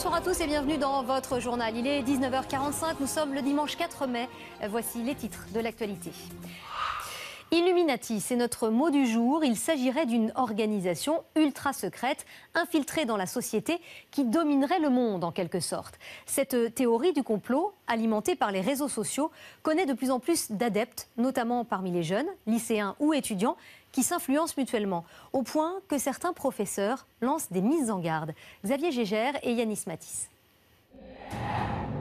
Bonsoir à tous et bienvenue dans votre journal. Il est 19h45, nous sommes le dimanche 4 mai. Voici les titres de l'actualité. Illuminati, c'est notre mot du jour. Il s'agirait d'une organisation ultra secrète, infiltrée dans la société, qui dominerait le monde en quelque sorte. Cette théorie du complot, alimentée par les réseaux sociaux, connaît de plus en plus d'adeptes, notamment parmi les jeunes, lycéens ou étudiants, qui s'influencent mutuellement, au point que certains professeurs lancent des mises en garde. Xavier Gégère et Yanis Matisse.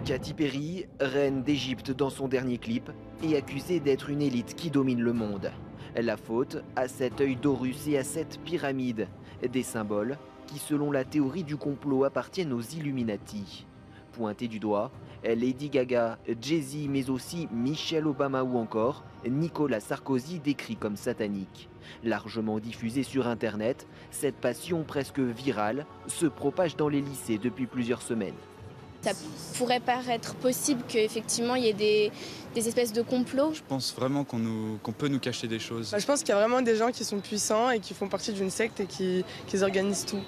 Katy Perry, reine d'Égypte dans son dernier clip, est accusée d'être une élite qui domine le monde. La faute à cet œil d'Horus et à cette pyramide, des symboles qui, selon la théorie du complot, appartiennent aux Illuminati. Pointés du doigt, Lady Gaga, Jay-Z, mais aussi Michelle Obama ou encore Nicolas Sarkozy décrit comme satanique. Largement diffusée sur Internet, cette passion presque virale se propage dans les lycées depuis plusieurs semaines. Ça pourrait paraître possible qu'effectivement il y ait des espèces de complots. Je pense vraiment qu'on peut nous cacher des choses. Je pense qu'il y a vraiment des gens qui sont puissants et qui font partie d'une secte et qui organisent tout.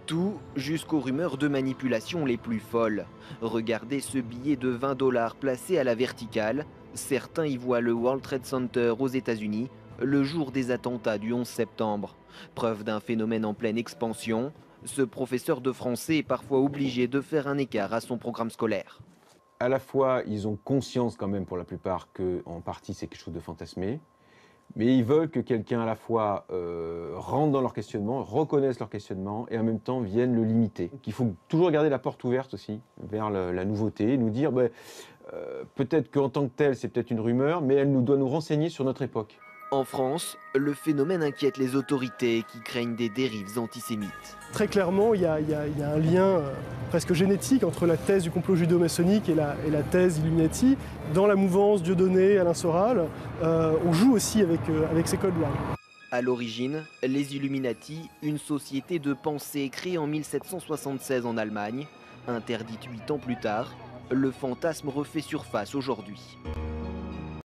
Tout jusqu'aux rumeurs de manipulation les plus folles. Regardez ce billet de 20 $ placé à la verticale. Certains y voient le World Trade Center aux États-Unis le jour des attentats du 11 septembre. Preuve d'un phénomène en pleine expansion. Ce professeur de français est parfois obligé de faire un écart à son programme scolaire. À la fois, ils ont conscience quand même pour la plupart qu'en partie c'est quelque chose de fantasmé, mais ils veulent que quelqu'un à la fois rentre dans leur questionnement, reconnaisse leur questionnement et en même temps vienne le limiter. Donc, il faut toujours garder la porte ouverte aussi vers la nouveauté, nous dire peut-être qu'en tant que tel c'est peut-être une rumeur, mais elle doit nous renseigner sur notre époque. En France, le phénomène inquiète les autorités qui craignent des dérives antisémites. Très clairement, il y a un lien presque génétique entre la thèse du complot judéo-maçonnique et la thèse Illuminati. Dans la mouvance Dieudonné, Alain Soral, on joue aussi avec ces codes-là. À l'origine, les Illuminati, une société de pensée créée en 1776 en Allemagne, interdite 8 ans plus tard, le fantasme refait surface aujourd'hui.